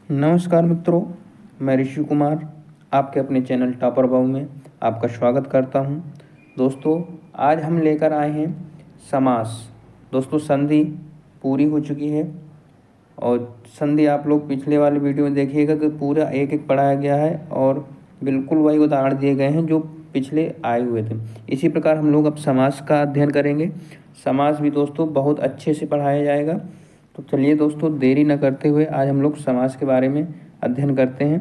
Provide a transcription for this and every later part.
नमस्कार मित्रों, मैं ऋषि कुमार आपके अपने चैनल टॉपर बाबू में आपका स्वागत करता हूं। दोस्तों, आज हम लेकर आए हैं समास। दोस्तों, संधि पूरी हो चुकी है और संधि आप लोग पिछले वाले वीडियो में देखिएगा कि पूरा एक एक पढ़ाया गया है और बिल्कुल वही उदाहरण दिए गए हैं जो पिछले आए हुए थे। इसी प्रकार हम लोग अब समास का अध्ययन करेंगे। समास भी दोस्तों बहुत अच्छे से पढ़ाया जाएगा। तो चलिए दोस्तों, देरी न करते हुए आज हम लोग समास के बारे में अध्ययन करते हैं।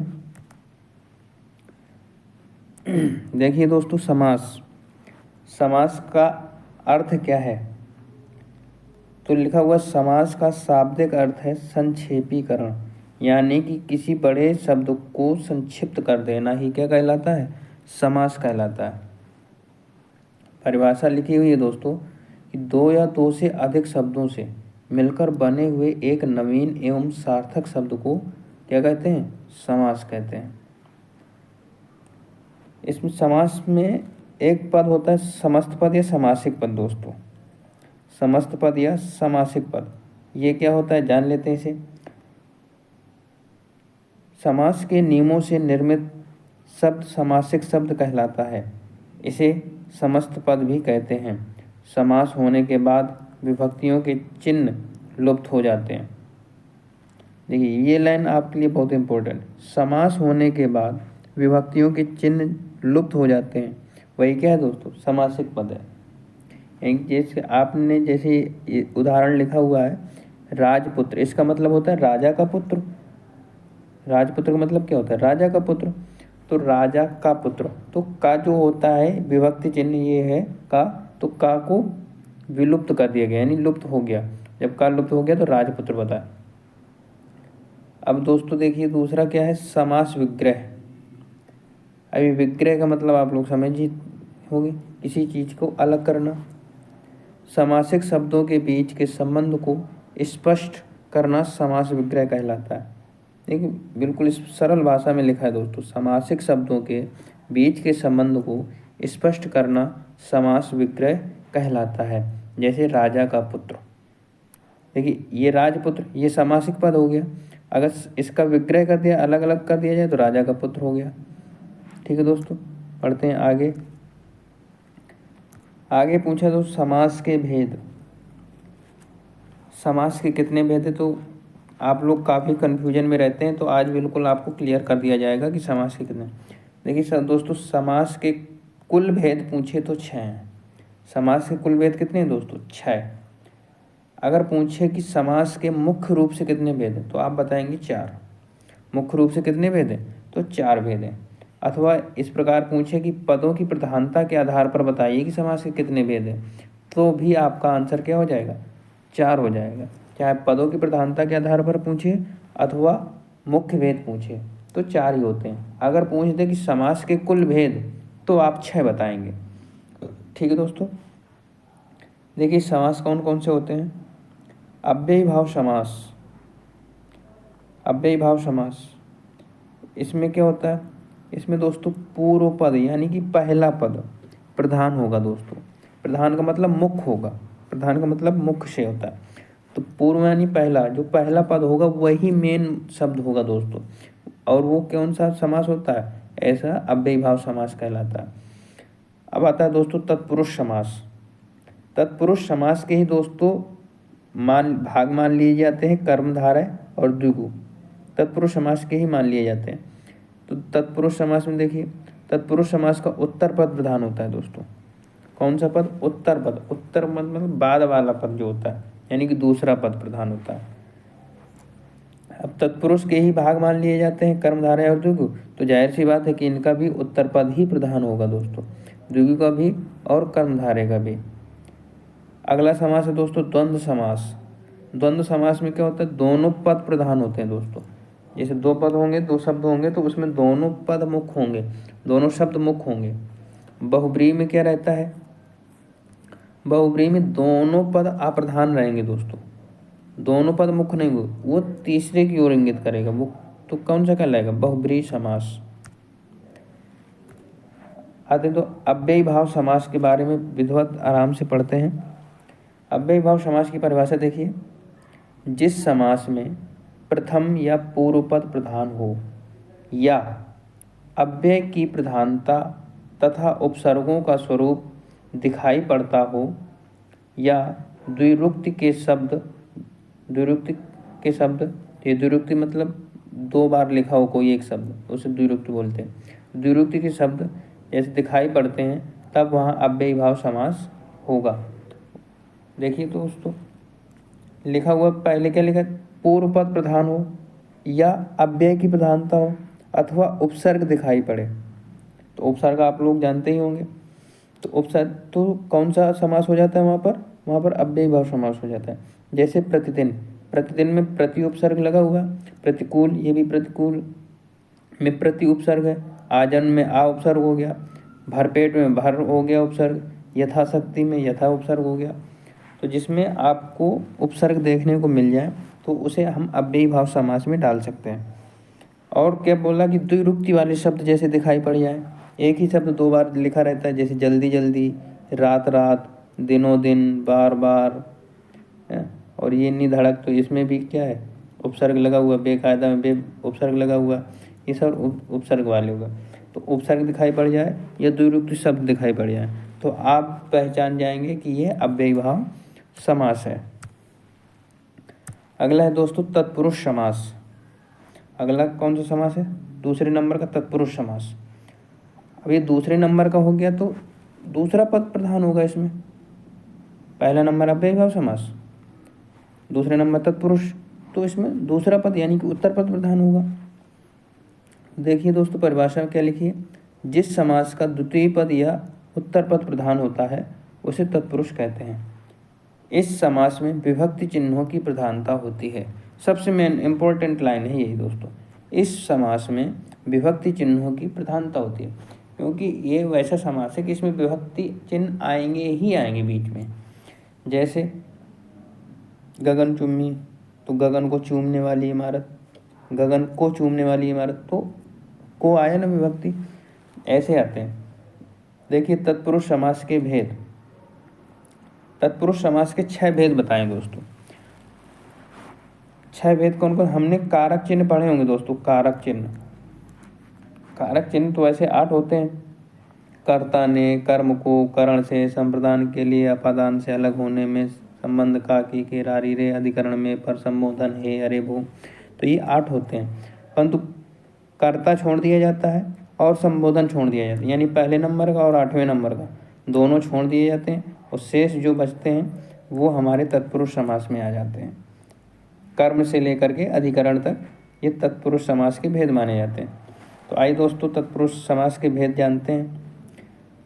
देखिए दोस्तों, समास समास का अर्थ क्या है? तो लिखा हुआ समास का शाब्दिक अर्थ है संक्षेपीकरण, यानी कि किसी बड़े शब्द को संक्षिप्त कर देना ही क्या कहलाता है? समास कहलाता है। परिभाषा लिखी हुई है दोस्तों कि दो या दो से अधिक शब्दों से मिलकर बने हुए एक नवीन एवं सार्थक शब्द को क्या कहते हैं? समास कहते हैं। इसमें समास में एक पद होता है समस्त पद या समासिक पद। दोस्तों, समस्त पद या समासिक पद ये क्या होता है, जान लेते हैं इसे। समास के नियमों से निर्मित शब्द समासिक शब्द कहलाता है। इसे समस्त पद भी कहते हैं। समास होने के बाद विभक्तियों के चिन्ह लुप्त हो जाते हैं। देखिए, ये लाइन आपके लिए बहुत इंपॉर्टेंट। समास होने के बाद विभक्तियों के चिन्ह लुप्त हो जाते हैं, वही क्या है दोस्तों? समासिक पद है। एक जैसे उदाहरण लिखा हुआ है राजपुत्र, इसका मतलब होता है राजा का पुत्र। राजपुत्र का मतलब क्या होता है? राजा का पुत्र। तो राजा का पुत्र, तो का जो होता है विभक्ति चिन्ह ये है का, तो का को विलुप्त कर दिया गया, यानी लुप्त हो गया। जब का लुप्त हो गया तो राजपुत्र बता। अब दोस्तों देखिए, दूसरा क्या है? समास विग्रह। अभी विग्रह का मतलब आप लोग समझ ही होंगे, किसी चीज को अलग करना। समासिक शब्दों के बीच के संबंध को स्पष्ट करना समास विग्रह कहलाता है। देखिए, बिल्कुल इस सरल भाषा में लिखा है दोस्तों, समासिक शब्दों के बीच के संबंध को स्पष्ट करना समास विग्रह कहलाता है। जैसे राजा का पुत्र, देखिए ये राजपुत्र, ये समासिक पद हो गया। अगर इसका विग्रह कर दिया, अलग अलग कर दिया जाए तो राजा का पुत्र हो गया। ठीक है दोस्तों, पढ़ते हैं आगे। आगे पूछा तो समास के भेद। समास के कितने भेद है? तो आप लोग काफ़ी कन्फ्यूजन में रहते हैं, तो आज बिल्कुल आपको क्लियर कर दिया जाएगा कि समास के कितने। देखिए दोस्तों, समास के कुल भेद पूछे तो 6 हैं। समास के कुल भेद कितने हैं दोस्तों? 6। अगर पूछे कि समास के मुख्य रूप से कितने भेद हैं, तो आप बताएंगे 4। मुख्य रूप से कितने भेद हैं? तो 4 भेद हैं। अथवा इस प्रकार पूछे कि पदों की प्रधानता के आधार पर बताइए कि समास के कितने भेद हैं, तो भी आपका आंसर क्या हो जाएगा? 4 हो जाएगा। चाहे पदों की प्रधानता के आधार पर पूछे अथवा मुख्य भेद पूछे, तो 4 ही होते हैं। अगर पूछ दे कि समास के कुल भेद, तो आप 6 बताएंगे। ठीक है दोस्तों, देखिए समास कौन कौन से होते हैं। अव्ययी भाव समास। अव्ययी भाव समास, इसमें क्या होता है? इसमें दोस्तों पूर्व पद यानी कि पहला पद प्रधान होगा। दोस्तों, प्रधान का मतलब मुख्य होगा। प्रधान का मतलब मुख्य से होता है। तो पूर्व यानी पहला, जो पहला पद होगा वही मेन शब्द होगा दोस्तों। और वो कौन सा समास होता है? ऐसा अव्ययी भाव समास कहलाता है। अब आता है दोस्तों तत्पुरुष समास। तत्पुरुष समास के ही दोस्तों भाग मान लिए जाते हैं कर्मधारय और द्विगु। तत्पुरुष समास के ही मान लिए जाते हैं। तो तत्पुरुष समास में देखिए, तत्पुरुष समास का उत्तर पद प्रधान होता है दोस्तों। कौन सा पद? उत्तर पद। उत्तर मतलब बाद वाला पद जो होता है, यानी कि दूसरा पद प्रधान होता है। अब तत्पुरुष के ही भाग मान लिए जाते हैं कर्मधारय और द्विगु, तो जाहिर सी बात है कि इनका भी उत्तर पद ही प्रधान होगा दोस्तों, द्विगु का भी और कर्मधारय का भी। अगला समास है दोस्तों द्वंद्व समास। द्वंद्व समास में क्या होता है? दोनों पद प्रधान होते हैं दोस्तों। जैसे 2 पद होंगे, 2 शब्द होंगे, तो उसमें दोनों पद मुख्य होंगे, दोनों शब्द मुख्य होंगे। बहुब्रीहि में क्या रहता है? बहुब्रीहि में दोनों पद अप्रधान रहेंगे दोस्तों। दोनों पद मुख्य नहीं होंगे, वो तीसरे की ओर इंगित करेगा वो, तो कौन सा कहलाएगा? बहुब्रीहि समास। आते तो अव्ययी भाव समास के बारे में विधिवत आराम से पढ़ते हैं। अव्ययी भाव समास की परिभाषा देखिए, जिस समास में प्रथम या पूर्व पद प्रधान हो, या अव्यय की प्रधानता तथा उपसर्गों का स्वरूप दिखाई पड़ता हो, या द्विरुक्ति के शब्द ये द्विरुक्ति मतलब दो बार लिखा हो कोई एक शब्द, उसे द्विरुक्ति बोलते हैं। द्विरुक्ति के शब्द जैसे दिखाई पड़ते हैं तब वहाँ अव्ययी भाव समास होगा। देखिए दोस्तों, लिखा हुआ पहले क्या लिखा, पूर्व पद प्रधान हो, या अव्यय की प्रधानता हो, अथवा उपसर्ग दिखाई पड़े। तो उपसर्ग आप लोग जानते ही होंगे। तो उपसर्ग तो कौन सा समास हो जाता है वहाँ पर अव्ययी भाव समास हो जाता है। जैसे प्रतिदिन में प्रति उपसर्ग लगा हुआ, प्रतिकूल ये भी प्रतिकूल में प्रति उपसर्ग है, आजन में आ उपसर्ग हो गया, भरपेट में भर हो गया उपसर्ग, यथाशक्ति में यथा उपसर्ग हो गया। तो जिसमें आपको उपसर्ग देखने को मिल जाए तो उसे हम अव्ययी भाव समास में डाल सकते हैं। और क्या बोला कि द्विरुक्ति वाले शब्द जैसे दिखाई पड़ जाए, एक ही शब्द दो बार लिखा रहता है, जैसे जल्दी जल्दी, रात रात, दिनों दिन, बार बार, और ये निधड़क, तो इसमें भी क्या है, उपसर्ग लगा हुआ, बेकायदा में उपसर्ग लगा हुआ, ये सब उपसर्ग वाले होगा। तो उपसर्ग दिखाई पड़ जाए या द्विरुक्ति शब्द दिखाई पड़ जाए तो आप पहचान जाएंगे कि ये अव्ययी भाव समास है। अगला है दोस्तों तत्पुरुष समास। अगला कौन सा समास है, दूसरे नंबर का तत्पुरुष समास। अब ये दूसरे नंबर का हो गया तो दूसरा पद प्रधान होगा इसमें। पहला नंबर अव्ययी भाव समास, दूसरे नंबर तत्पुरुष, तो इसमें दूसरा पद यानी कि उत्तर पद प्रधान होगा। देखिए दोस्तों परिभाषा क्या लिखी है, जिस समास का द्वितीय पद या उत्तर पद प्रधान होता है उसे तत्पुरुष कहते हैं। इस समास में विभक्ति चिन्हों की प्रधानता होती है। सबसे मेन इंपॉर्टेंट लाइन है यही दोस्तों, इस समास में विभक्ति चिन्हों की प्रधानता होती है, क्योंकि ये वैसा समास है कि इसमें विभक्ति चिन्ह आएंगे ही आएंगे बीच में। जैसे गगन चुम्मी, तो गगन को चूमने वाली इमारत, गगन को चूमने वाली इमारत, तो को आया ना विभक्ति, ऐसे आते हैं। देखिए तत्पुरुष समास के भेद, तत्पुरुष समास के 6 भेद बताएं दोस्तों। 6 भेद कौन कौन, हमने कारक चिन्ह पढ़े होंगे दोस्तों। कारक चिन्ह तो वैसे 8 होते हैं। कर्ता ने कर्म को करण से, संप्रदान के लिए अपादान से अलग होने में, संबंध का की के रारी रे, अधिकरण में पर संबोधन है अरे भू, तो ये 8 होते हैं। परंतु कर्ता छोड़ दिया जाता है और संबोधन छोड़ दिया जाता है, यानी पहले नंबर का और 8वें नंबर का दोनों छोड़ दिए जाते हैं, और शेष जो बचते हैं वो हमारे तत्पुरुष समास में आ जाते हैं। कर्म से लेकर के अधिकरण तक ये तत्पुरुष समास के भेद माने जाते हैं। तो आइए दोस्तों तत्पुरुष समास के भेद जानते हैं।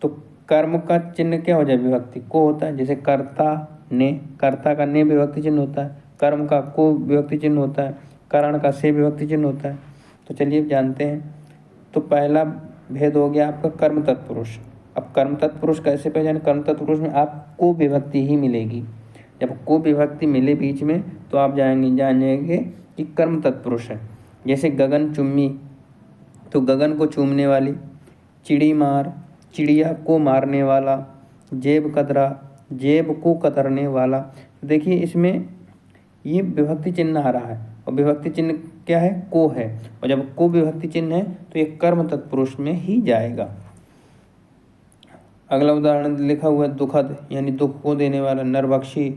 तो कर्म का चिन्ह क्या हो जाए, विभक्ति को होता है, जैसे कर्ता ने, कर्ता का ने विभक्ति चिन्ह होता है, कर्म का को विभक्ति चिन्ह होता है, करण का से विभक्ति चिन्ह होता है। तो चलिए जानते हैं। तो पहला भेद हो गया आपका कर्म तत्पुरुष। अब कर्म तत्पुरुष कैसे पहचाने, कर्म तत्पुरुष में आपको विभक्ति ही मिलेगी। जब को विभक्ति मिले बीच में तो आप जानेंगे कि कर्म तत्पुरुष है। जैसे गगन चुम्मी, तो गगन को चूमने वाली, चिड़ी मार, चिड़िया को मारने वाला, जेब कतरा, जेब को कतरने वाला। देखिए इसमें ये विभक्ति चिन्ह आ रहा है, और विभक्ति चिन्ह क्या है, को है, और जब को विभक्ति चिन्ह है तो ये कर्म तत्पुरुष में ही जाएगा। अगला उदाहरण लिखा हुआ है दुखद, यानी दुख को देने वाला, नरभक्षी,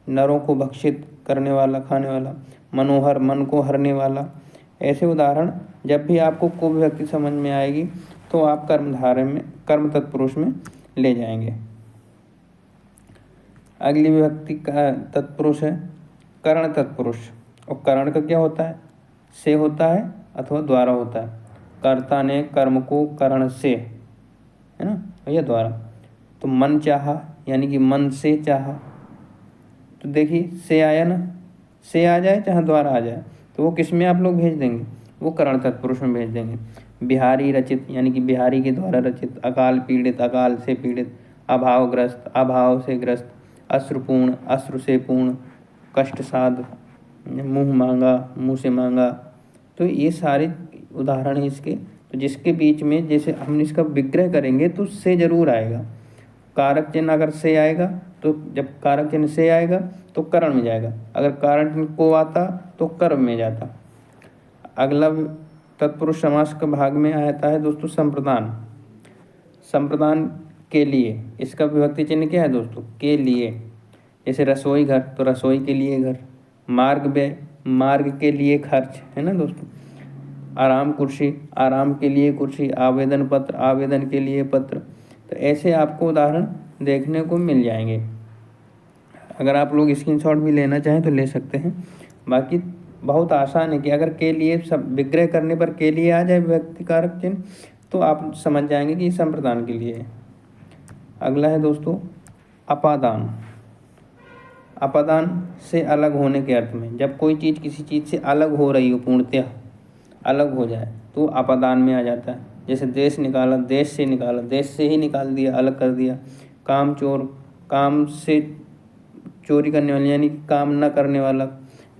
नरों को भक्षित करने वाला, खाने वाला, मनोहर, मन को हरने वाला। ऐसे उदाहरण जब भी आपको को विभक्ति समझ में आएगी तो आप कर्मधारय में, कर्म तत्पुरुष में ले जाएंगे। अगली विभक्ति का तत्पुरुष है करण तत्पुरुष, और करण का क्या होता है, से होता है अथवा द्वारा होता है। कर्ता ने कर्म को करण से, है ना, भैया द्वारा। तो मन चाहा, यानी कि मन से चाहा, तो देखिए से आया ना, से आ जाए चाहे द्वारा आ जाए तो वो किस में आप लोग भेज देंगे, वो करण तत्पुरुष में भेज देंगे। बिहारी रचित, यानी कि बिहारी के द्वारा रचित। अकाल पीड़ित, अकाल से पीड़ित। अभावग्रस्त, अभाव से ग्रस्त। अश्रुपूर्ण, अश्रु से पूर्ण। कष्ट साध, मुँह मांगा, मुँह से मांगा। तो ये सारे उदाहरण हैं इसके। तो जिसके बीच में जैसे हम इसका विग्रह करेंगे तो से जरूर आएगा। कारक चिन्ह अगर से आएगा तो जब कारक चिन्ह से आएगा तो करण में जाएगा, अगर कारक चिन्ह को आता तो कर्म में जाता। अगला तत्पुरुष समास का भाग में आता है दोस्तों संप्रदान। संप्रदान के लिए, इसका विभक्ति चिन्ह क्या है दोस्तों? के लिए। जैसे रसोई घर तो रसोई के लिए घर, मार्ग व्यय मार्ग के लिए खर्च, है ना दोस्तों। आराम कुर्सी आराम के लिए कुर्सी, आवेदन पत्र आवेदन के लिए पत्र। तो ऐसे आपको उदाहरण देखने को मिल जाएंगे। अगर आप लोग स्क्रीनशॉट भी लेना चाहें तो ले सकते हैं। बाकी बहुत आसान है कि अगर के लिए सब विग्रह करने पर के लिए आ जाए विभक्ति कारक चिन्ह तो आप समझ जाएंगे कि संप्रदान के लिए है। अगला है दोस्तों अपादान। अपादान से अलग होने के अर्थ में, जब कोई चीज़ किसी चीज़ से अलग हो रही हो, पूर्णतः अलग हो जाए तो अपादान में आ जाता है। जैसे देश निकाला, देश से निकाला, देश से ही निकाल दिया, अलग कर दिया। काम चोर, काम से चोरी करने वाला यानी काम न करने वाला।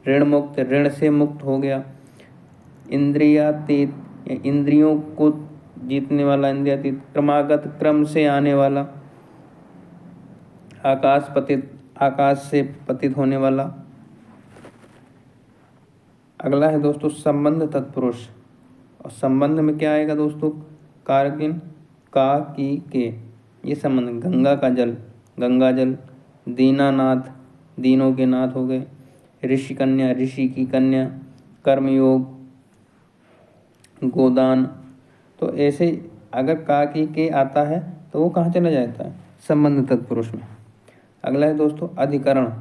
ऋण मुक्त, ऋण से मुक्त हो गया। इंद्रियातीत, इंद्रियों को जीतने वाला इंद्रियातीत। क्रमागत, क्रम से आने वाला। आकाश पतित, आकाश से पतित होने वाला। अगला है दोस्तों संबंध तत्पुरुष। और संबंध में क्या आएगा दोस्तों? कारगिन का की के, ये संबंध। गंगा का जल, गंगा जल। दीनानाथ, दीनों के नाथ हो गए। ऋषि कन्या, ऋषि की कन्या। कर्मयोग, गोदान। तो ऐसे अगर का की के आता है तो वो कहाँ चला जाता है? संबंध तत्पुरुष में। अगला है दोस्तों अधिकरण।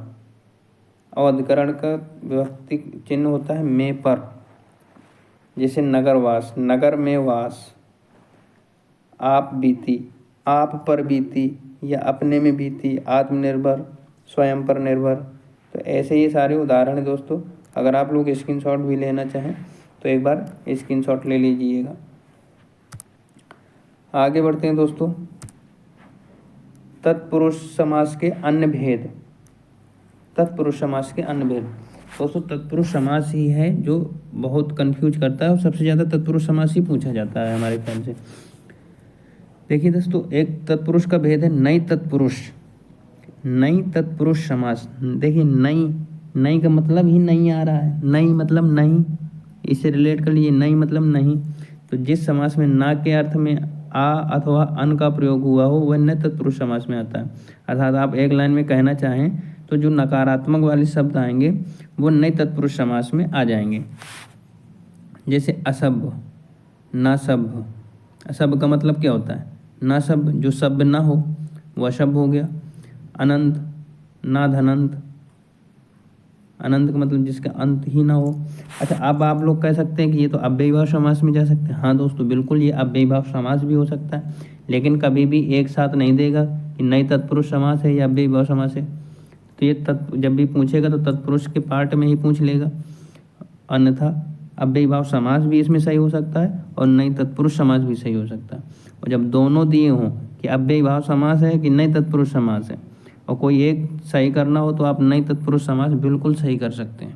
और अधिकरण का विभक्ति चिन्ह होता है में पर। जैसे नगरवास, नगर में वास। आप बीती, आप पर बीती या अपने में बीती। आत्मनिर्भर, स्वयं पर निर्भर। तो ऐसे ये सारे उदाहरण हैं दोस्तों। अगर आप लोग स्क्रीनशॉट भी लेना चाहें तो एक बार स्क्रीनशॉट ले लीजिएगा। आगे बढ़ते हैं दोस्तों तत्पुरुष समास के अन्य भेद। तत्पुरुष समास के अन्य भेद दोस्तों, तत्पुरुष समास ही है जो बहुत कंफ्यूज करता है और सबसे ज़्यादा तत्पुरुष समास ही पूछा जाता है हमारे ख्याल से। देखिए दोस्तों, एक तत्पुरुष का भेद है नई तत्पुरुष। नई तत्पुरुष समास। देखिए नई, नई का मतलब ही नहीं आ रहा है। नई मतलब नहीं, इससे रिलेट कर लीजिए। नई मतलब नहीं। तो जिस समास में ना के अर्थ में आ अथवा अन का प्रयोग हुआ हो वह नए तत्पुरुष समास में आता है। अर्थात आप एक लाइन में कहना चाहें तो जो नकारात्मक वाले शब्द आएंगे वो नए तत्पुरुष समास में आ जाएंगे। जैसे असभ्य, नासभ्य। असभ्य का मतलब क्या होता है? नासभ्य, जो सभ्य ना हो वह असभ्य हो गया। अनंत, नाधनंत। अनंत का मतलब जिसका अंत ही ना हो। अच्छा, अब आप लोग कह सकते हैं कि ये तो अव्ययीभाव समास में जा सकते हैं। हाँ दोस्तों, बिल्कुल ये अव्ययीभाव समास भी हो सकता है, लेकिन कभी भी एक साथ नहीं देगा कि नई तत्पुरुष समास है या अव्ययीभाव समास है। तो ये जब भी पूछेगा तो तत्पुरुष के पार्ट में ही पूछ लेगा, अन्यथा अव्ययीभाव समास भी इसमें सही हो सकता है और नई तत्पुरुष समास भी सही हो सकता है। और जब दोनों दिए हों कि अव्ययीभाव समास है कि नई तत्पुरुष समास है और कोई एक सही करना हो तो आप नई तत्पुरुष समास बिल्कुल सही कर सकते हैं।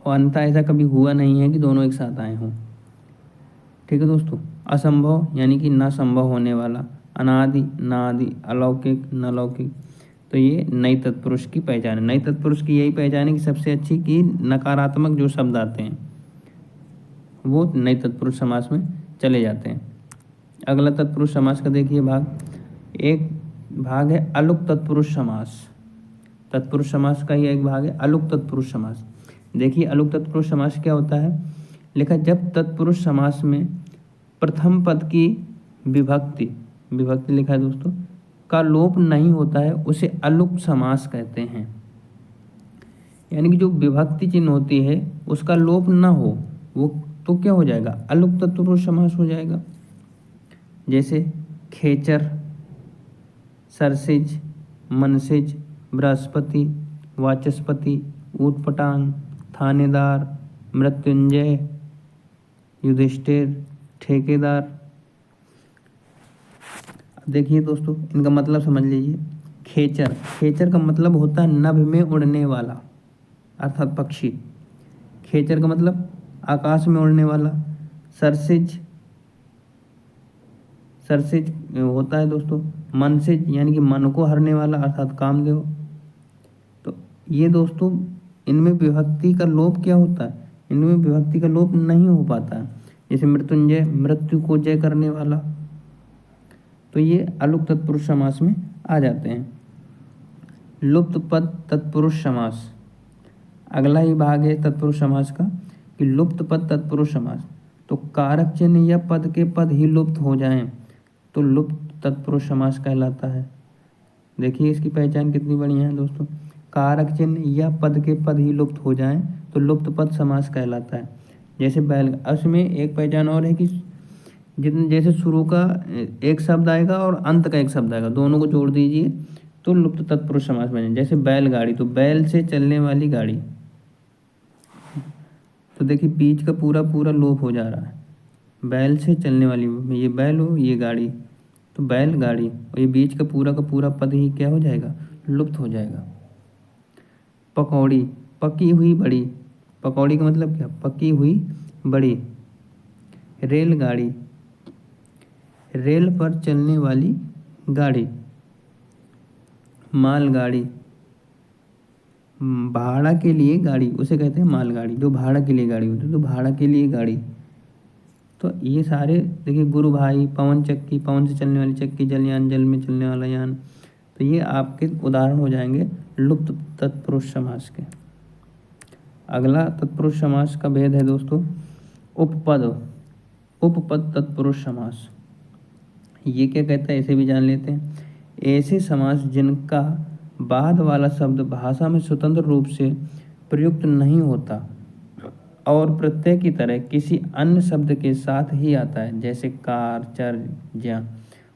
और अन्यथा ऐसा कभी हुआ नहीं है कि दोनों एक साथ आए हों। ठीक है दोस्तों। असंभव यानी कि ना संभव होने वाला। अनादि, नादि। अलौकिक, नालौकिक। तो ये नई तत्पुरुष की पहचान है। नई तत्पुरुष की यही पहचान है कि सबसे अच्छी कि नकारात्मक जो शब्द आते हैं वो नई तत्पुरुष समास में चले जाते हैं। अगला तत्पुरुष समास का देखिए भाग। एक भाग है अलुक तत्पुरुष समास। तत्पुरुष समास का ही एक भाग है अलुक तत्पुरुष समास। देखिए अलुक तत्पुरुष समास क्या होता है? लिखा, जब तत्पुरुष समास में प्रथम पद की विभक्ति, विभक्ति लिखा है दोस्तों, का लोप नहीं होता है उसे अलुक समास कहते हैं। यानी कि जो विभक्ति चिन्ह होती है उसका लोप ना हो, वो तो क्या हो जाएगा? अलुक तत्पुरुष समास हो जाएगा। जैसे खेचर, सरसिज, मनसिज, बृहस्पति, वाचस्पति, ऊटपटांग, थानेदार, मृत्युंजय, युधिष्ठिर, ठेकेदार। देखिए दोस्तों, इनका मतलब समझ लीजिए। खेचर, खेचर का मतलब होता है नभ में उड़ने वाला, अर्थात पक्षी। खेचर का मतलब आकाश में उड़ने वाला। सरसिज, सर से होता है दोस्तों मन से, यानी कि मन को हरने वाला अर्थात कामदेव। तो ये दोस्तों इनमें विभक्ति का लोप क्या होता है, इनमें विभक्ति का लोप नहीं हो पाता है। जैसे मृत्युंजय, मृत्यु को जय करने वाला, तो ये अलुक तत्पुरुष समास में आ जाते हैं। लुप्त पद तत्पुरुष समास, अगला ही भाग है तत्पुरुष समास का कि लुप्त पद तत्पुरुष समास। तो कारक चिन्ह या पद के पद ही लुप्त हो जाएं तो लुप्त तत्पुरुष समास कहलाता है। देखिए इसकी पहचान कितनी बढ़िया है दोस्तों, कारक चिन्ह या पद के पद ही लुप्त हो जाएं तो लुप्त पद समास कहलाता है। जैसे बैल, उसमें एक पहचान और है कि जितने जैसे शुरू का एक शब्द आएगा और अंत का एक शब्द आएगा, दोनों को जोड़ दीजिए तो लुप्त तत्पुरुष समास बने। जैसे बैलगाड़ी, तो बैल से चलने वाली गाड़ी, तो देखिए बीच का पूरा पूरा लोप हो जा रहा है। बैल से चलने वाली, ये बैल हो ये गाड़ी, तो बैलगाड़ी, और ये बीच का पूरा पद ही क्या हो जाएगा, लुप्त हो जाएगा। पकौड़ी, पकी हुई बड़ी, पकौड़ी का मतलब क्या, पकी हुई बड़ी। रेलगाड़ी, रेल पर चलने वाली गाड़ी। मालगाड़ी, भाड़ा के लिए गाड़ी, उसे कहते हैं मालगाड़ी, जो भाड़ा के लिए गाड़ी होती है, तो भाड़ा के लिए गाड़ी। तो ये सारे देखिए, गुरु भाई, पवन चक्की, पवन से चलने वाली चक्की, जलयान, जल में चलने वाला यान, तो ये आपके उदाहरण हो जाएंगे लुप्त तत्पुरुष समास के। अगला तत्पुरुष समास का भेद है दोस्तों उपपद, उपपद तत्पुरुष समास। ये क्या कहता है, इसे भी जान लेते हैं। ऐसे समास जिनका बाद वाला शब्द भाषा में स्वतंत्र रूप से प्रयुक्त नहीं होता और प्रत्यय की तरह किसी अन्य शब्द के साथ ही आता है, जैसे कार, चर, ज्या।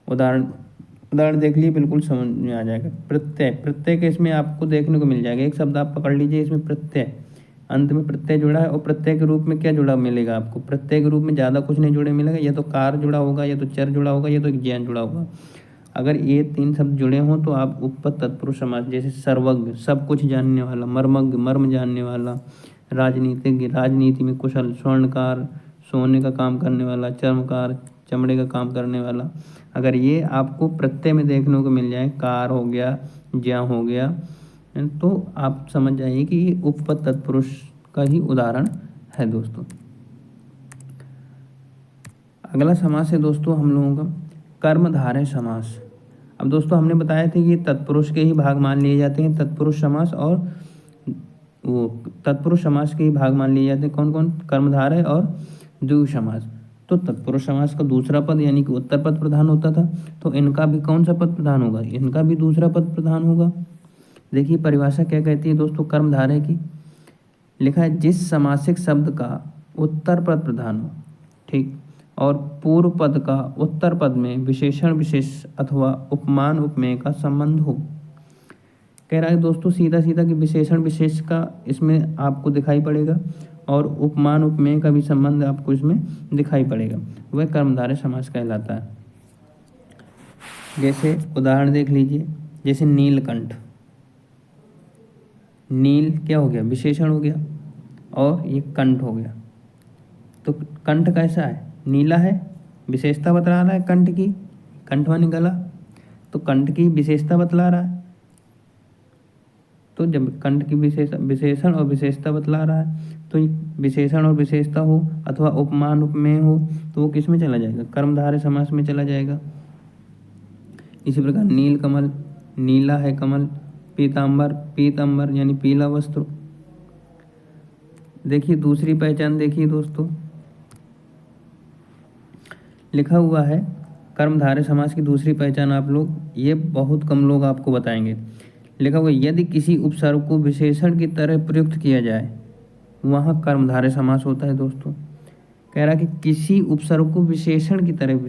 उदाहरण देख लीजिए, बिल्कुल समझ में आ जाएगा। प्रत्यय, प्रत्यय के इसमें आपको देखने को मिल जाएगा, एक शब्द आप पकड़ लीजिए, इसमें प्रत्यय, अंत में प्रत्यय जुड़ा है, और प्रत्यय के रूप में क्या जुड़ा मिलेगा आपको, प्रत्यय के रूप में ज़्यादा कुछ नहीं जुड़े मिलेगा, या तो कार जुड़ा होगा, या तो चर जुड़ा होगा, या तो एक ज्ञान जुड़ा होगा। अगर ये तीन शब्द जुड़े हों तो आप उपपद तत्पुरुष समास, जैसे सर्वज्ञ, सब कुछ जानने वाला, मर्मज्ञ, मर्म जानने वाला, राजनीतिज्ञ, राजनीति में कुशल, स्वर्णकार, सोने का काम करने वाला, चर्मकार, चमड़े का काम करने वाला। अगर ये आपको प्रत्यय में देखने को मिल जाए, कार हो गया, ज्या हो गया, तो आप समझ जाइए कि ये उपपद तत्पुरुष का ही उदाहरण है दोस्तों। अगला समास है दोस्तों हम लोगों का कर्मधारय समास। अब दोस्तों हमने बताया था कि तत्पुरुष के ही भाग मान लिए जाते हैं तत्पुरुष समास, और वो तत्पुरुष समास के ही भाग मान लिए जाते हैं कौन कौन, कर्मधारय और द्विगु समास। तो तत्पुरुष समास का दूसरा पद यानी कि उत्तर पद प्रधान होता था, तो इनका भी कौन सा पद प्रधान होगा, इनका भी दूसरा पद प्रधान होगा। देखिए परिभाषा क्या कहती है दोस्तों कर्मधारय की, लिखा है जिस समासिक शब्द का उत्तर पद प्रधान हो, ठीक, और पूर्व पद का उत्तर पद में विशेषण विशेष अथवा उपमान उपमेय का संबंध हो। कह रहा है दोस्तों सीधा सीधा कि विशेषण विशेष का इसमें आपको दिखाई पड़ेगा और उपमान उपमेय का भी संबंध आपको इसमें दिखाई पड़ेगा, वह कर्मधारय समास कहलाता है। जैसे उदाहरण देख लीजिए, जैसे नीलकंठ, नील क्या हो गया, विशेषण हो गया, और ये कंठ हो गया। तो कंठ कैसा है, नीला है, विशेषता बतला रहा है कंठ की, कंठ माने गला, तो कंठ की विशेषता बतला रहा है। तो जब कंठ की विशेषण और विशेषता बतला रहा है, तो विशेषण और विशेषता हो अथवा उपमान उपमेय हो तो वो किस में चला जाएगा, कर्मधारय समास में चला जाएगा। इसी प्रकार नील कमल, नीला है कमल, पीतांबर, पीतांबर यानी पीला वस्त्र। देखिए दूसरी पहचान देखिए दोस्तों, लिखा हुआ है कर्मधारय समास की दूसरी पहचान, आप लोग ये बहुत कम लोग आपको बताएंगे। लिखा हुआ यदि किसी उपसर्ग को विशेषण की तरह प्रयुक्त किया जाए वहाँ कर्मधारय समास होता है दोस्तों। कह रहा कि किसी उपसर्ग को विशेषण की तरह,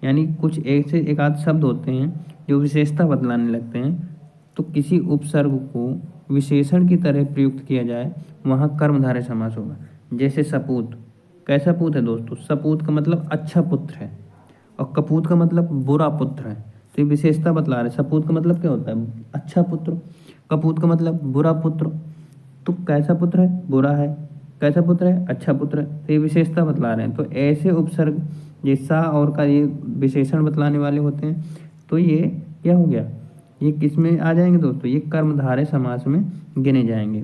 यानी कुछ ऐसे एक आध शब्द होते हैं जो विशेषता बतलाने लगते हैं, तो किसी उपसर्ग को विशेषण की तरह प्रयुक्त किया जाए वहाँ कर्मधारय समास होगा। जैसे सपूत, कैसा पूत है दोस्तों, सपूत का मतलब अच्छा पुत्र है, और कपूत का मतलब बुरा पुत्र है, तो ये विशेषता बतला रहे। सपूत का मतलब क्या होता है, अच्छा पुत्र, कपूत का मतलब बुरा पुत्र। तो कैसा पुत्र है, बुरा है, कैसा पुत्र है, अच्छा पुत्र है, तो ये विशेषता बतला रहे हैं। तो ऐसे उपसर्ग ये सा और का ये विशेषण बतलाने वाले होते हैं। तो ये क्या हो गया, ये किस में आ जाएंगे दोस्तों, ये कर्मधारय समास में गिने जाएंगे।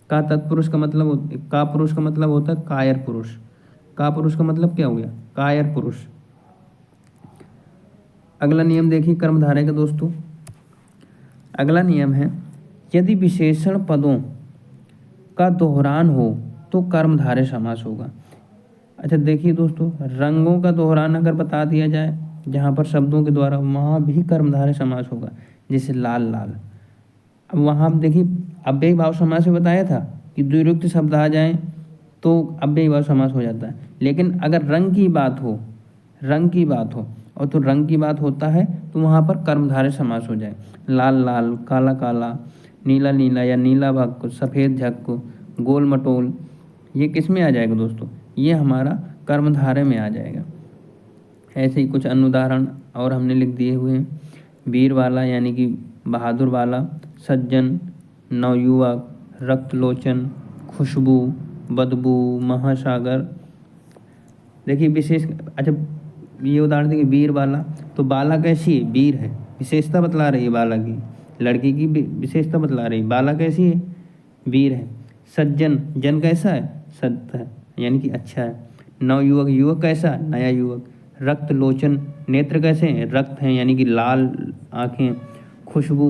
का तत्पुरुष का मतलब का पुरुष का मतलब होता है कायर पुरुष। का पुरुष का मतलब क्या हो गया, कायर पुरुष। अगला नियम देखिए कर्मधारय का दोस्तों। अगला नियम है यदि विशेषण पदों का दोहरान हो तो कर्मधारय समास होगा। अच्छा देखिए दोस्तों, रंगों का दोहरान अगर बता दिया जाए जहाँ पर शब्दों के द्वारा, वहाँ भी कर्मधारय समास होगा। जैसे लाल लाल, अब वहाँ देखिए अव्ययी भाव समास में बताया था कि द्विरुक्त शब्द आ जाएं तो अव्ययी भाव समास हो जाता है। लेकिन अगर रंग की बात हो, रंग की बात हो और तो रंग की बात होता है तो वहाँ पर कर्मधारय समास हो जाए। लाल लाल, काला काला, नीला नीला या नीला भक्क, सफ़ेद झक्क, गोल मटोल, ये किस में आ जाएगा दोस्तों, ये हमारा कर्मधारय में आ जाएगा। ऐसे ही कुछ अन्य उदाहरण और हमने लिख दिए हुए हैं। वीर वाला यानी कि बहादुर वाला, सज्जन, नवयुवक, रक्तलोचन, खुशबू, बदबू, महासागर। देखिए विशेष, अच्छा ये उदाहरण देखिए वीर वाला, तो बाला कैसी है, वीर है, विशेषता बतला रही है बाला की, लड़की की विशेषता बतला रही है। बाला कैसी है, वीर है। सज्जन, जन कैसा है, सत्य है यानी कि अच्छा है। नवयुवक, युवक कैसा है, नया युवक। रक्त लोचन, नेत्र कैसे हैं, रक्त हैं यानी कि लाल आँखें। खुशबू,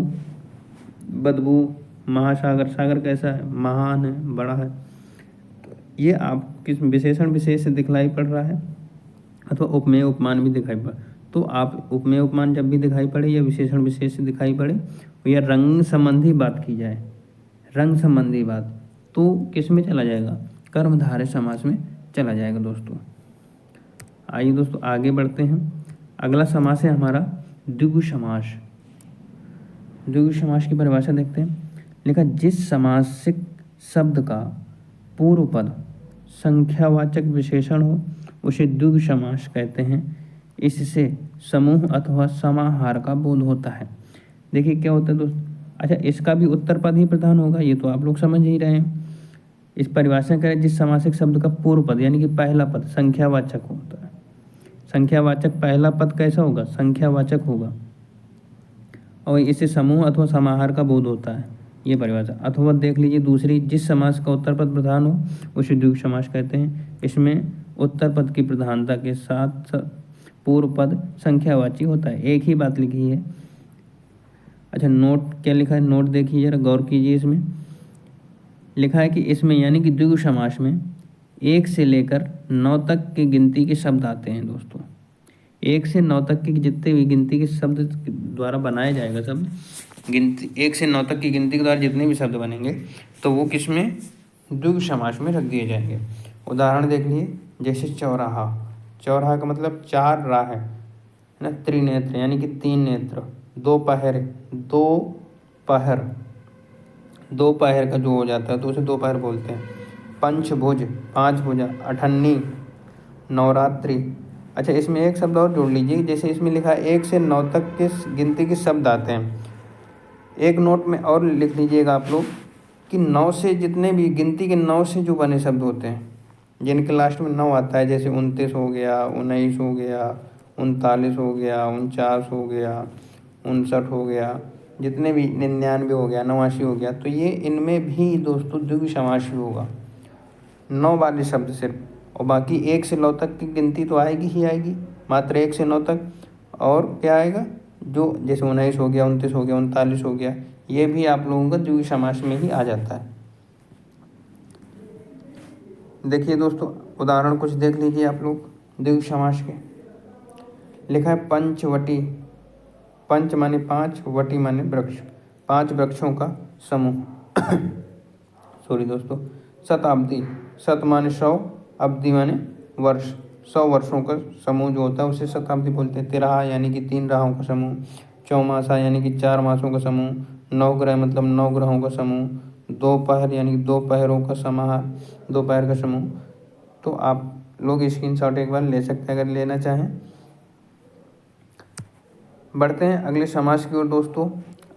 बदबू, महासागर, सागर कैसा है, महान है, बड़ा है। तो ये आप किस विशेषण विशेष से दिखलाई पड़ रहा है, अथवा उपमेय उपमान भी दिखाई पड़े। तो आप उपमेय उपमान जब भी दिखाई पड़े या विशेषण विशेष से दिखाई पड़े या रंग संबंधी बात की जाए, रंग संबंधी बात, तो किस में चला जाएगा, कर्मधारय समास में चला जाएगा दोस्तों। आइए दोस्तों आगे बढ़ते हैं। अगला समास है हमारा द्विगु समास। द्विगु समास की परिभाषा देखते हैं। लिखा जिस समासिक शब्द का पूर्व पद संख्यावाचक विशेषण हो उसे द्विगु समास कहते हैं। इससे समूह अथवा समाहार का बोध होता है। देखिए क्या होता है दोस्तों, अच्छा इसका भी उत्तर पद ही प्रधान होगा, ये तो आप लोग समझ ही रहे हैं। इस परिभाषा करें जिस समासिक शब्द का पूर्व पद यानी कि पहला पद संख्यावाचक होता है। संख्यावाचक पहला पद कैसा होगा, संख्यावाचक होगा, और इससे समूह अथवा समाहार का बोध होता है, ये परिभाषा। अथवा देख लीजिए दूसरी, जिस समास का उत्तर पद प्रधान हो उसे द्विगु समास कहते हैं। इसमें उत्तर पद की प्रधानता के साथ पूर्व पद संख्यावाची होता है। एक ही बात लिखी है। अच्छा नोट क्या लिखा है, नोट देखिए जरा गौर कीजिए। इसमें लिखा है कि इसमें यानी कि द्विगु समास में 1 से लेकर 9 तक की गिनती के शब्द आते हैं दोस्तों। 1 से 9 तक की जितने भी गिनती के शब्द द्वारा बनाया जाएगा शब्द, गिनती 1 से 9 तक की गिनती के द्वारा जितने भी शब्द बनेंगे तो वो किस में, द्विगु समास में रख दिए जाएंगे। उदाहरण देख लिए, जैसे चौराहा, चौराहा का मतलब 4 राह है ना, त्रिनेत्र यानी कि 3 नेत्र। दोपहर, दोपहर का जो हो जाता है तो उसे दोपहर बोलते हैं। पंचभुज, 5 भुजा। अठन्नी, नवरात्रि। अच्छा इसमें एक शब्द और जोड़ लीजिए, जैसे इसमें लिखा है 1 से 9 तक के गिनती के शब्द आते हैं। एक नोट में और लिख लीजिएगा आप लोग कि 9 से जितने भी गिनती के 9 से जो बने शब्द होते हैं जिनके लास्ट में 9 आता है, जैसे 29 हो गया, 19 हो गया, 39 हो गया, 49 हो गया, 59 हो गया, जितने भी 99 हो गया, 89 हो गया, तो ये इनमें भी दोस्तों द्विगु समास ही होगा। 9 वाले शब्द सिर्फ, और बाकी 1 से 9 तक की गिनती तो आएगी ही आएगी, मात्र 1 से 9 तक। और क्या आएगा, जो जैसे 19 हो गया, 29 हो गया, 39 हो गया, ये भी आप लोगों का द्विगु समास में ही आ जाता है। देखिए दोस्तों उदाहरण कुछ देख लीजिए आप लोग द्विगु समास के। लिखा है पंचवटी, पंच माने 5, वटी माने वृक्ष, 5 वृक्षों का समूह। सॉरी दोस्तों। शताब्दी, शत माने 100, अब्दी माने वर्ष, 100 वर्षों का समूह जो होता है उसे शताब्दी बोलते हैं। तिराहा यानी कि 3 राहों का समूह। चौमासा यानी कि 4 मासों का समूह। नवग्रह मतलब 9 ग्रहों का समूह। दोपहर यानी कि 2 पहरों का समाहार, दोपहर का समूह। तो आप लोग स्क्रीनशॉट एक बार ले सकते हैं अगर लेना चाहें। बढ़ते हैं अगले समास की ओर दोस्तों।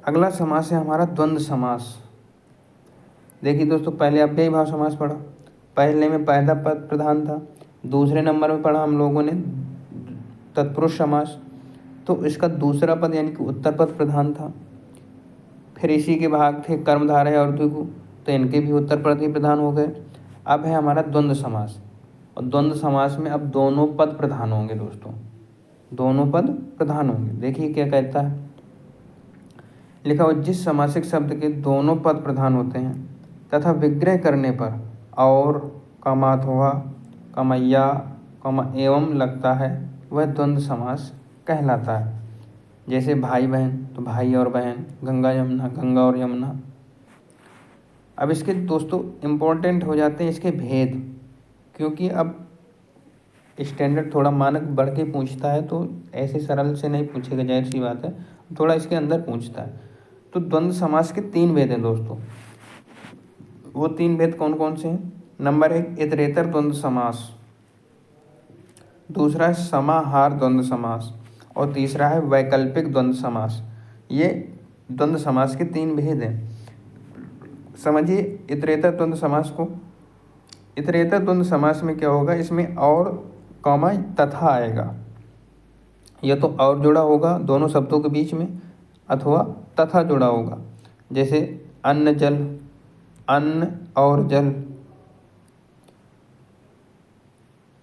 अगला समास है हमारा द्वंद्व समास। देखिए दोस्तों पहले अव्ययी भाव समास पढ़ा, पहले में पहला पद प्रधान था। दूसरे नंबर में पढ़ा हम लोगों ने तत्पुरुष समास, तो इसका दूसरा पद यानी कि उत्तर पद प्रधान था। फिर इसी के भाग थे कर्मधारय और द्विगु, तो इनके भी उत्तर पद ही प्रधान हो गए। अब है हमारा द्वंद्व समास, और द्वंद्व समास में अब दोनों पद प्रधान होंगे दोस्तों, दोनों पद प्रधान होंगे। देखिए क्या कहता है, लिखा हुआ जिस समासिक शब्द के दोनों पद प्रधान होते हैं तथा विग्रह करने पर और कमाथवा कमैया एवं लगता है वह द्वंद्व समास कहलाता है। जैसे भाई बहन तो भाई और बहन, गंगा यमुना गंगा और यमुना। अब इसके दोस्तों इम्पोर्टेंट हो जाते हैं इसके भेद, क्योंकि अब स्टैंडर्ड थोड़ा मानक बढ़ के पूछता है, तो ऐसे सरल से नहीं पूछेगा, जाहिर सी बात है, थोड़ा इसके अंदर पूछता है। तो द्वंद्व समास के 3 भेद हैं दोस्तों। वो 3 भेद कौन कौन से हैं? नंबर 1 इतरेतर द्वंद्व समास, दूसरा है समाहार द्वंद्व समास, और तीसरा है वैकल्पिक द्वंद्व समास। ये द्वंद्व समास के 3 भेद हैं। समझिए इतरेतर द्वंद्व समास को। इतरेतर द्वंद्व समास में क्या होगा, इसमें और कॉमा तथा आएगा, या तो और जुड़ा होगा दोनों शब्दों के बीच में, अथवा तथा जुड़ा होगा। जैसे अन्न जल, अन्न और जल।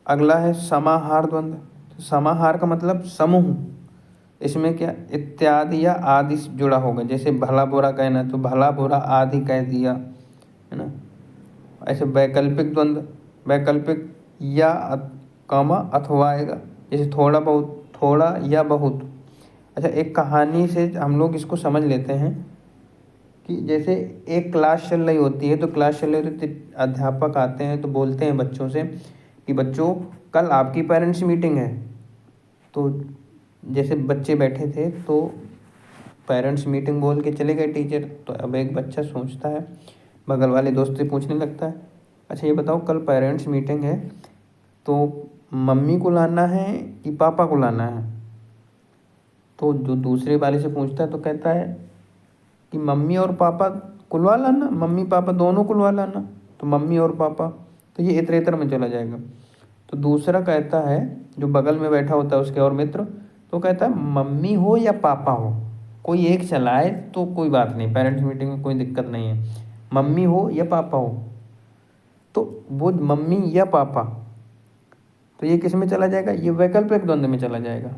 अगला है समाहार द्वंद्व। समाहार का मतलब समूह, इसमें क्या इत्यादि या आदि जुड़ा होगा। जैसे भला बुरा कहना है तो भला बुरा आदि कह दिया, है ना। ऐसे वैकल्पिक द्वंद्व, वैकल्पिक या कॉमा अथवा आएगा। जैसे थोड़ा बहुत, थोड़ा या बहुत। अच्छा, एक कहानी से हम लोग इसको समझ लेते हैं कि जैसे एक क्लास चल रही होती है, तो क्लास चल रही होती है, अध्यापक आते हैं तो बोलते हैं बच्चों से कि बच्चों कल आपकी पेरेंट्स मीटिंग है। तो जैसे बच्चे बैठे थे तो पेरेंट्स मीटिंग बोल के चले गए टीचर। तो अब एक बच्चा सोचता है, बगल वाले दोस्त से पूछने लगता है, अच्छा ये बताओ कल पेरेंट्स मीटिंग है तो मम्मी को लाना है कि पापा को लाना है? तो जो दूसरे वाले से पूछता है तो कहता है कि मम्मी और पापा कुलवा लाना, मम्मी पापा दोनों कुलवा लाना। तो मम्मी और पापा, तो ये इतरेतर में चला जाएगा। तो दूसरा कहता है, जो बगल में बैठा होता है उसके और मित्र, तो कहता है मम्मी हो या पापा हो, कोई एक चलाए तो कोई बात नहीं, पेरेंट्स मीटिंग में कोई दिक्कत नहीं है, मम्मी हो या पापा हो। तो वो मम्मी या पापा, तो ये किस में चला जाएगा, ये वैकल्पिक द्वंद्व में चला जाएगा।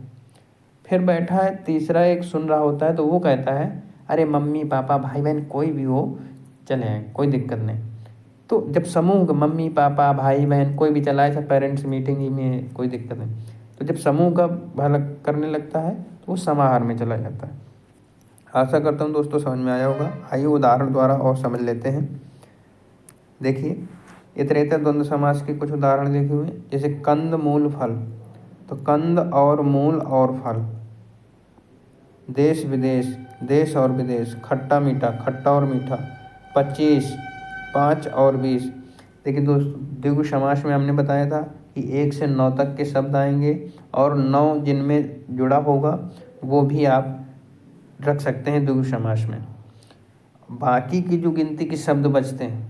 फिर बैठा है तीसरा एक सुन रहा होता है, तो वो कहता है अरे मम्मी पापा भाई बहन कोई भी हो चले आए, कोई दिक्कत नहीं। तो जब समूह का मम्मी पापा भाई बहन कोई भी चलाए, सब पेरेंट्स मीटिंग ही में कोई दिक्कत नहीं। तो जब समूह का भला करने लगता है तो वो समाहार में चला जाता है। आशा करता हूँ दोस्तों समझ में आया होगा। आइए उदाहरण द्वारा और समझ लेते हैं। देखिए इतरेतर द्वंद्व समास के कुछ उदाहरण लिखे हुए, जैसे कंद मूल फल, तो कंद और मूल और फल। देश विदेश, देश और विदेश। खट्टा मीठा, खट्टा और मीठा। 25, 5 और 20। देखिए दोस्तों द्विगु समास में हमने बताया था कि 1 से 9 तक के शब्द आएंगे, और 9 जिनमें जुड़ा होगा वो भी आप रख सकते हैं द्विगु समास में। बाकी की जो गिनती के शब्द बचते हैं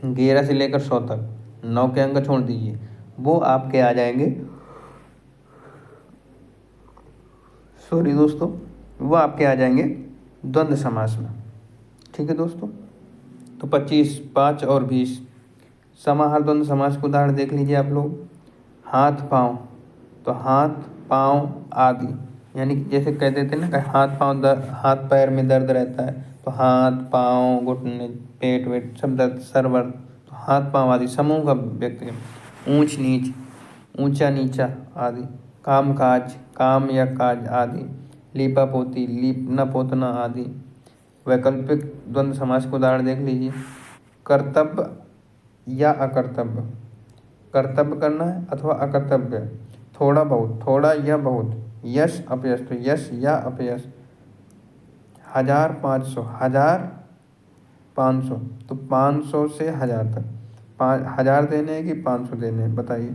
11 से लेकर 100 तक, 9 के अंक छोड़ दीजिए, वो आपके आ जाएंगे, सॉरी दोस्तों, वो आपके आ जाएंगे द्वंद्व समास में। ठीक है दोस्तों, तो 25, 5 और 20 समाहार द्वंद्व समास को उदाहरण देख लीजिए आप लोग। हाथ पाँव, तो हाथ पाँव आदि, यानी कि जैसे कह देते हैं ना कि हाथ पाँव हाथ पैर में दर्द रहता है, तो हाथ पाँव घुटने पेट वेट सब दर्द, सर वर्द, तो हाथ पाँव आदि समूह का व्यक्ति। ऊंच नीच, ऊंचा नीचा आदि। काम काज, काम या काज आदि। लीपा पोती, लीपना पोतना आदि। वैकल्पिक द्वंद्व समास को उदाहरण देख लीजिए। कर्तव्य या अकर्तव्य, कर्तव्य करना है अथवा अकर्तव्य। थोड़ा बहुत, थोड़ा या बहुत। यश अपयश, तो यश या अपयश। 1000 500, 1000 500, तो 500 से 1000 तक। 1000 देने हैं कि 500 देने हैं बताइए।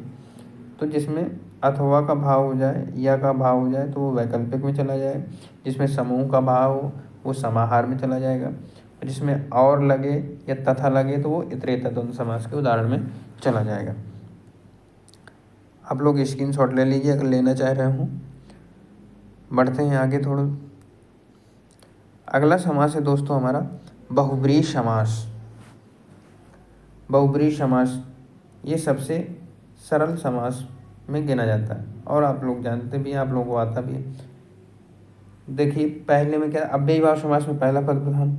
तो जिसमें अथवा का भाव हो जाए या का भाव हो जाए तो वो वैकल्पिक में चला जाए। जिसमें समूह का भाव हो वो समाहार में चला जाएगा, और जिसमें और लगे या तथा लगे तो वो इतरेतर द्वंद्व समास के उदाहरण में चला जाएगा। आप लोग स्क्रीनशॉट ले लीजिए अगर लेना चाह रहे हो। बढ़ते हैं आगे थोड़ा। अगला समास है दोस्तों हमारा बहुब्रीहि समास। बहुब्रीहि समास ये सबसे सरल समास में गिना जाता है और आप लोग जानते भी हैं, आप लोगों को आता भी है। देखिए पहले में क्या, अव्ययीभाव समास में पहला पद प्रधान,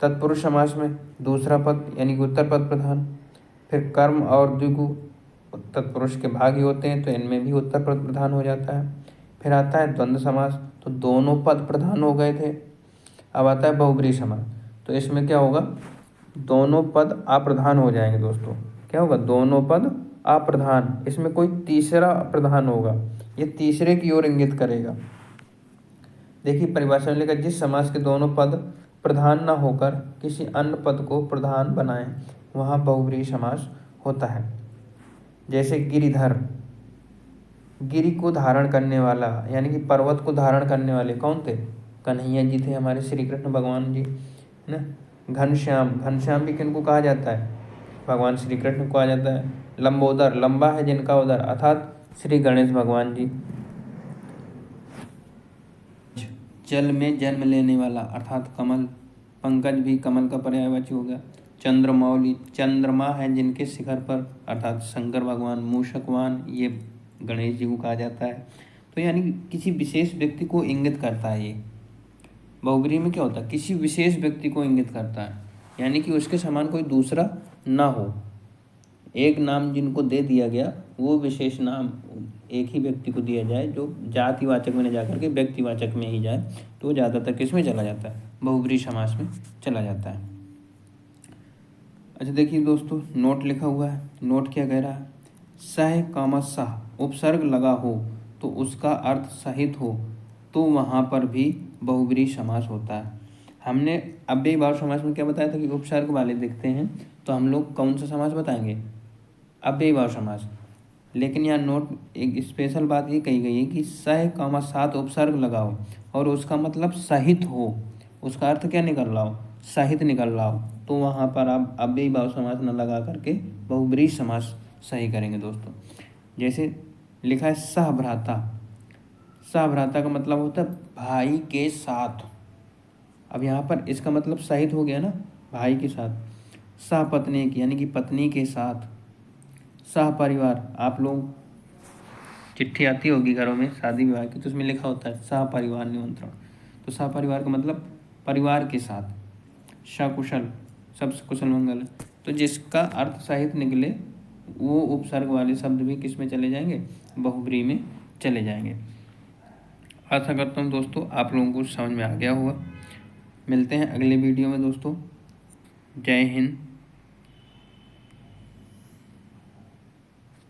तत्पुरुष समास में दूसरा पद यानी कि उत्तर पद प्रधान, फिर कर्म और द्विगु तत्पुरुष के भाग ही होते हैं तो इनमें भी उत्तर पद प्रधान हो जाता है। फिर आता है द्वंद्व समास, तो दोनों पद प्रधान हो गए थे। अब आता है बहुब्रीहि समास, तो इसमें क्या होगा, दोनों पद अप्रधान हो जाएंगे दोस्तों। क्या होगा, दोनों पद अप्रधान, इसमें कोई तीसरा प्रधान होगा, ये तीसरे की ओर इंगित करेगा। देखिए परिभाषा में लिखा, जिस समास के दोनों पद प्रधान न होकर किसी अन्य पद को प्रधान बनाएं वहाँ बहुब्रीहि समास होता है। जैसे गिरिधर, गिरि को धारण करने वाला यानी कि पर्वत को धारण करने वाले कौन थे, कन्हैया जी थे हमारे श्री कृष्ण भगवान जी, है ना। घनश्याम, घनश्याम भी किनको कहा जाता है, भगवान श्री कृष्ण को कहा जाता है। लंबोदर, लंबा है जिनका उदर, अर्थात श्री गणेश भगवान जी। जल में जन्म लेने वाला अर्थात कमल, पंकज भी कमल का पर्यायवाची हो गया। चंद्रमौली, चंद्रमा है जिनके शिखर पर अर्थात शंकर भगवान। मूषकवान, ये गणेश जी को कहा जाता है। तो यानी किसी विशेष व्यक्ति को इंगित करता है। ये बहुब्रीहि में क्या होता है, किसी विशेष व्यक्ति को इंगित करता है, यानी कि उसके समान कोई दूसरा ना हो। एक नाम जिनको दे दिया गया वो विशेष नाम एक ही व्यक्ति को दिया जाए, जो जातिवाचक में न जाकर के व्यक्तिवाचक में ही जाए, तो ज़्यादातर किस में चला जाता है, बहुब्रीहि समास में चला जाता है। अच्छा देखिए दोस्तों, नोट लिखा हुआ है, नोट क्या कह रहा है, सह कामा सह उपसर्ग लगा हो तो उसका अर्थ सहित हो तो वहाँ पर भी बहुब्रीहि समास होता है। हमने अव्ययीभाव समास में क्या बताया था कि उपसर्ग वाले दिखते हैं तो हम लोग कौन सा समास बताएंगे, अव्ययीभाव समास। लेकिन यहाँ नोट एक स्पेशल बात ये कही गई है कि सह कामा साथ उपसर्ग लगाओ और उसका मतलब सहित हो, उसका अर्थ क्या निकल रहा हो, सहित निकल रहा हो, तो वहाँ पर आप अव्ययीभाव समास न लगा करके बहुब्रीहि समास सही करेंगे दोस्तों। जैसे लिखा है सहभ्राता, सहभ्राता का मतलब होता है भाई के साथ। अब यहाँ पर इसका मतलब सहित हो गया ना, भाई के साथ। सहपत्नीक यानी कि पत्नी के साथ। सहपरिवार, आप लोग चिट्ठी आती होगी घरों में शादी विवाह की, तो उसमें लिखा होता है सहपरिवार निमंत्रण, तो सहपरिवार का मतलब परिवार के साथ। सकुशल, सब कुशल मंगल, तो जिसका अर्थ सहित निकले वो उपसर्ग वाले शब्द भी किस में चले जाएंगे, बहुब्रीहि में चले जाएंगे। आशा करता हूँ दोस्तों आप लोगों को समझ में आ गया होगा। मिलते हैं अगले वीडियो में दोस्तों। जय हिंद,